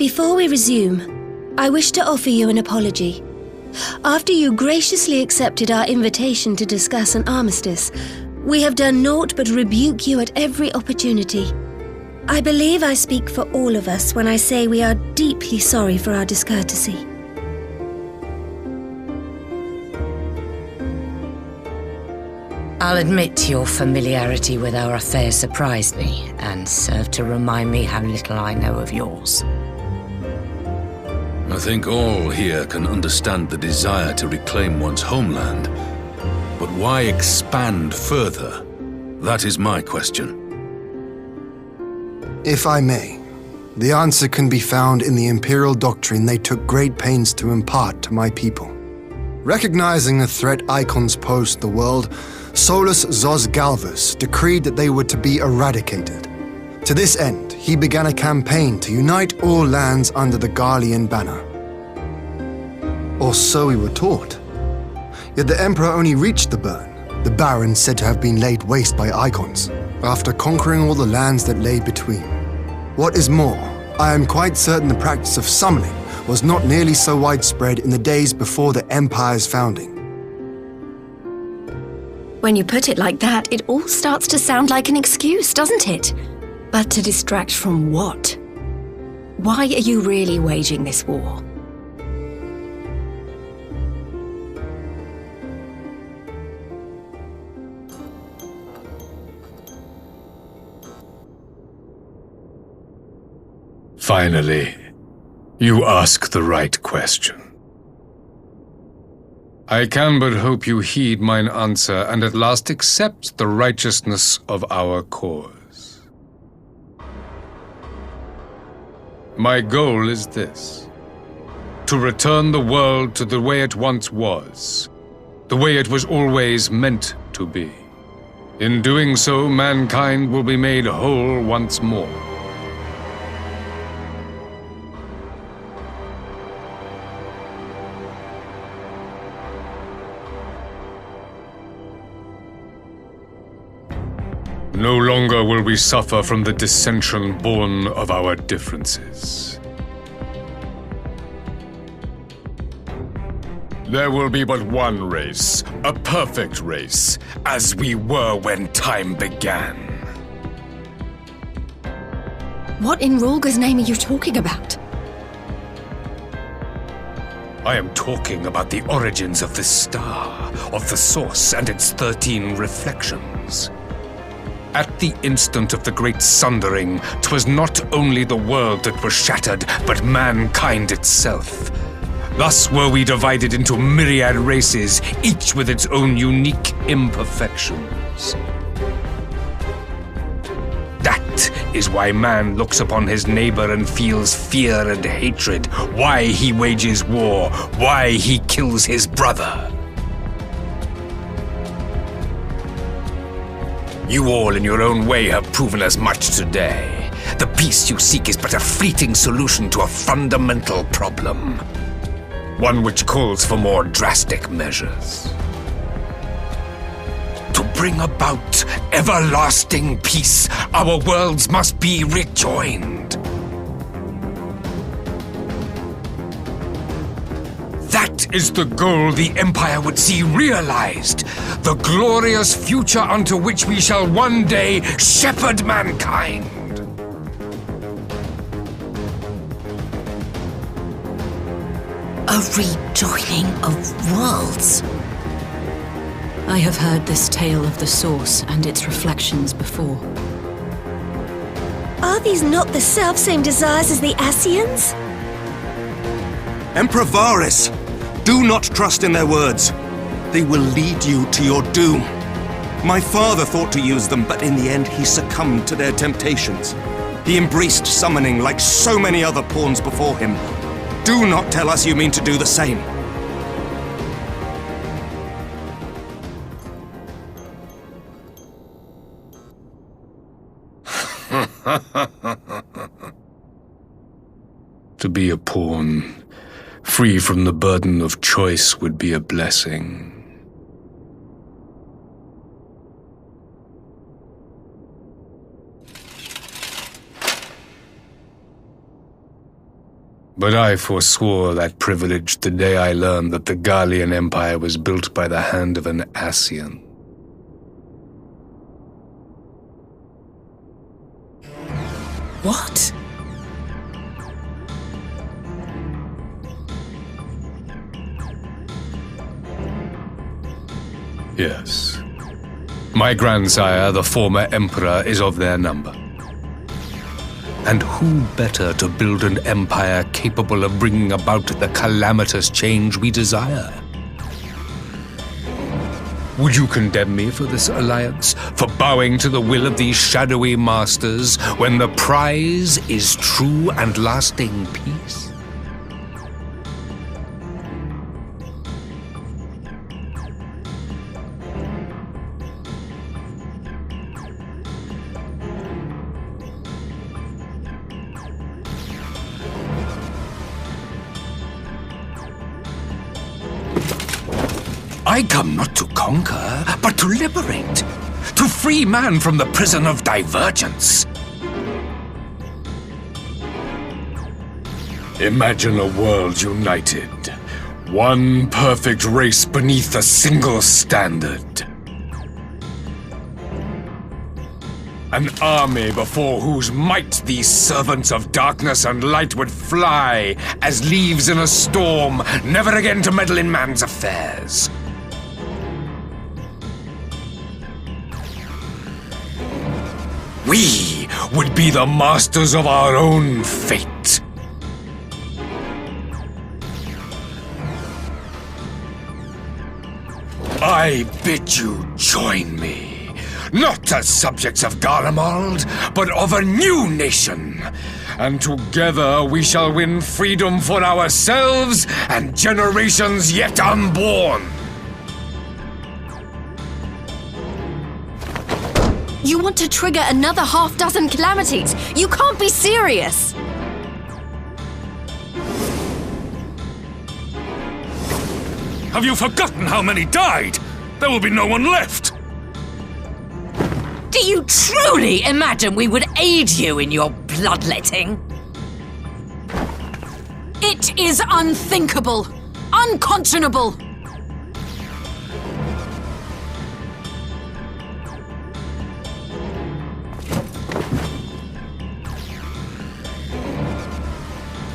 Before we resume, I wish to offer you an apology. After you graciously accepted our invitation to discuss an armistice, we have done naught but rebuke you at every opportunity. I believe I speak for all of us when I say we are deeply sorry for our discourtesy. I'll admit your familiarity with our affairs surprised me, and served to remind me how little I know of yours. I think all here can understand the desire to reclaim one's homeland. But why expand further? That is my question. If I may, the answer can be found in the Imperial doctrine they took great pains to impart to my people. Recognizing the threat icons pose to the world, Solus Zos Galvus decreed that they were to be eradicated. To this end, he began a campaign to unite all lands under the Garlean banner. Or so we were taught. Yet the Emperor only reached the burn, the barren said to have been laid waste by icons, after conquering all the lands that lay between. What is more, I am quite certain the practice of summoning was not nearly so widespread in the days before the Empire's founding. When you put it like that, it all starts to sound like an excuse, doesn't it? But to distract from what? Why are you really waging this war? Finally, you ask the right question. I can but hope you heed mine answer and at last accept the righteousness of our cause. My goal is this: to return the world to the way it once was, the way it was always meant to be. In doing so, mankind will be made whole once more. No longer will we suffer from the dissension born of our differences. There will be but one race, a perfect race, as we were when time began. What in Rulga's name are you talking about? I am talking about the origins of the star, of the source and its 13 reflections. At the instant of the great sundering, 'twas not only the world that was shattered, but mankind itself. Thus were we divided into myriad races, each with its own unique imperfections. That is why man looks upon his neighbor and feels fear and hatred, why he wages war, why he kills his brother. You all in your own way have proven as much today. The peace you seek is but a fleeting solution to a fundamental problem. One which calls for more drastic measures. To bring about everlasting peace, our worlds must be rejoined. That is the goal the Empire would see realized. The glorious future unto which we shall one day shepherd mankind. A rejoining of worlds. I have heard this tale of the source and its reflections before. Are these not the self-same desires as the Ascians? Emperor Varys, do not trust in their words. They will lead you to your doom. My father thought to use them, but in the end he succumbed to their temptations. He embraced summoning like so many other pawns before him. Do not tell us you mean to do the same. To be a pawn, free from the burden of choice, would be a blessing. But I forswore that privilege the day I learned that the Garlean Empire was built by the hand of an Ascian. What? Yes. My grandsire, the former emperor, is of their number. And who better to build an empire capable of bringing about the calamitous change we desire? Would you condemn me for this alliance, for bowing to the will of these shadowy masters, when the prize is true and lasting peace? I come not to conquer, but to liberate. To free man from the prison of divergence. Imagine a world united. One perfect race beneath a single standard. An army before whose might these servants of darkness and light would fly, as leaves in a storm, never again to meddle in man's affairs. We would be the masters of our own fate. I bid you join me, not as subjects of Garlemald, but of a new nation. And together we shall win freedom for ourselves and generations yet unborn. You want to trigger another half-dozen calamities? You can't be serious! Have you forgotten how many died? There will be no one left! Do you truly imagine we would aid you in your bloodletting? It is unthinkable! Unconscionable!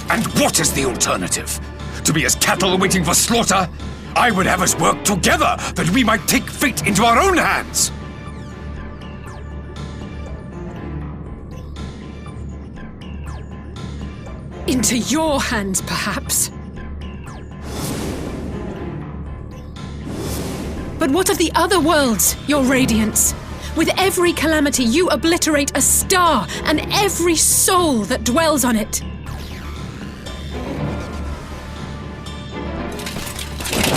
And what is the alternative? To be as cattle waiting for slaughter? I would have us work together that we might take fate into our own hands! Into your hands, perhaps. But what of the other worlds, your radiance? With every calamity, you obliterate a star and every soul that dwells on it.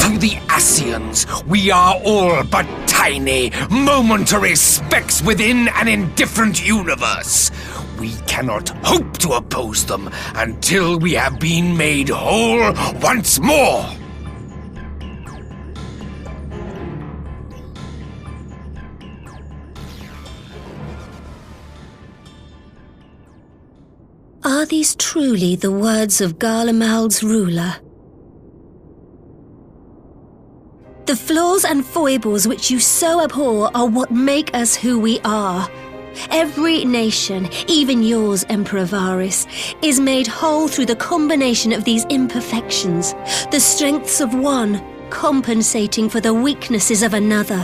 To the Ascians, we are all but tiny, momentary specks within an indifferent universe. We cannot hope to oppose them until we have been made whole once more. Are these truly the words of Garlemald's ruler? The flaws and foibles which you so abhor are what make us who we are. Every nation, even yours, Emperor Varys, is made whole through the combination of these imperfections, the strengths of one compensating for the weaknesses of another.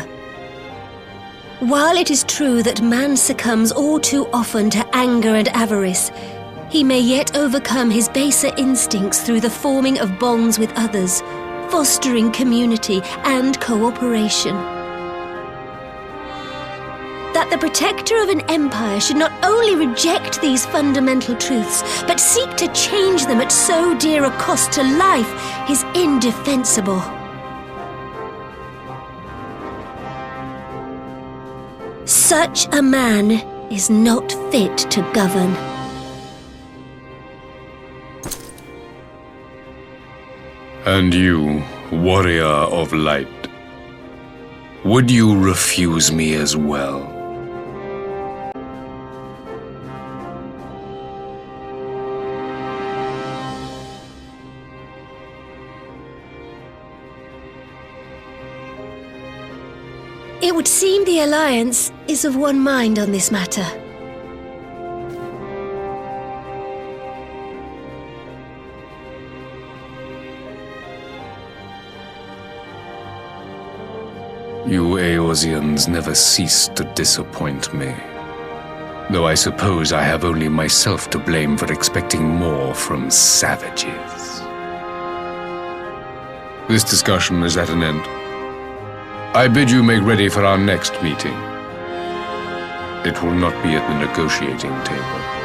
While it is true that man succumbs all too often to anger and avarice, he may yet overcome his baser instincts through the forming of bonds with others, fostering community and cooperation. That the protector of an empire should not only reject these fundamental truths, but seek to change them at so dear a cost to life is indefensible. Such a man is not fit to govern. And you, warrior of light, would you refuse me as well? It would seem the Alliance is of one mind on this matter. You Eorzeans never cease to disappoint me. Though I suppose I have only myself to blame for expecting more from savages. This discussion is at an end. I bid you make ready for our next meeting. It will not be at the negotiating table.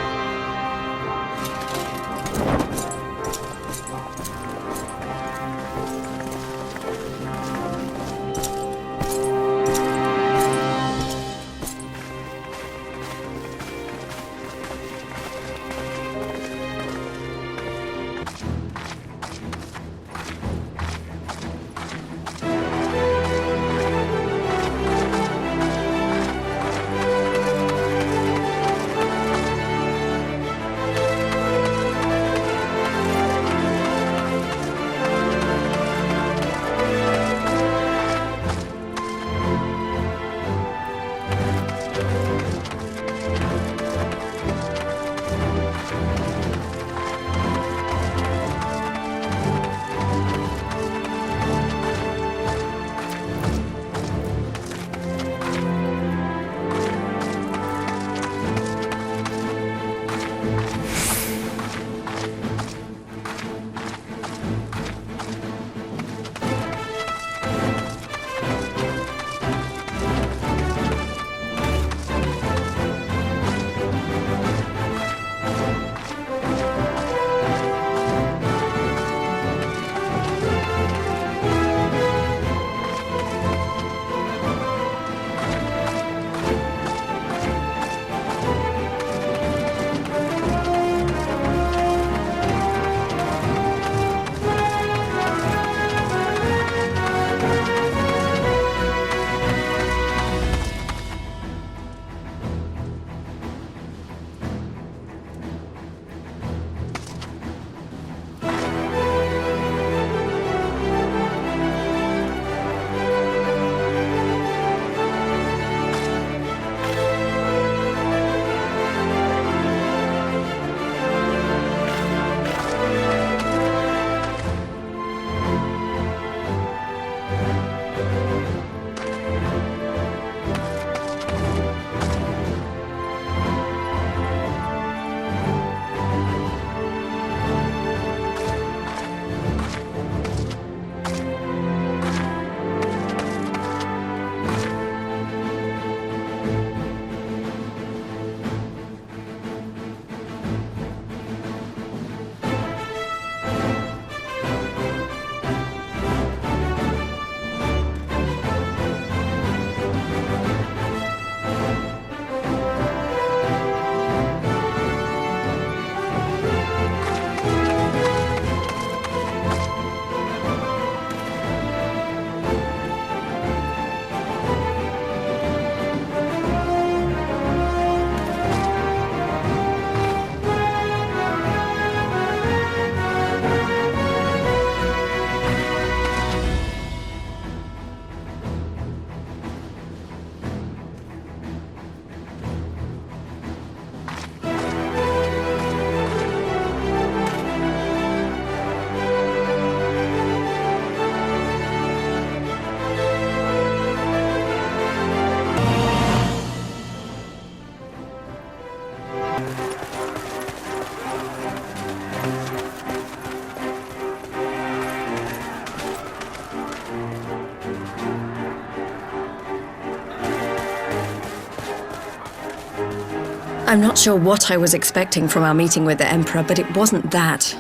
I'm not sure what I was expecting from our meeting with the Emperor, but it wasn't that.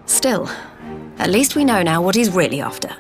Still, at least we know now what he's really after.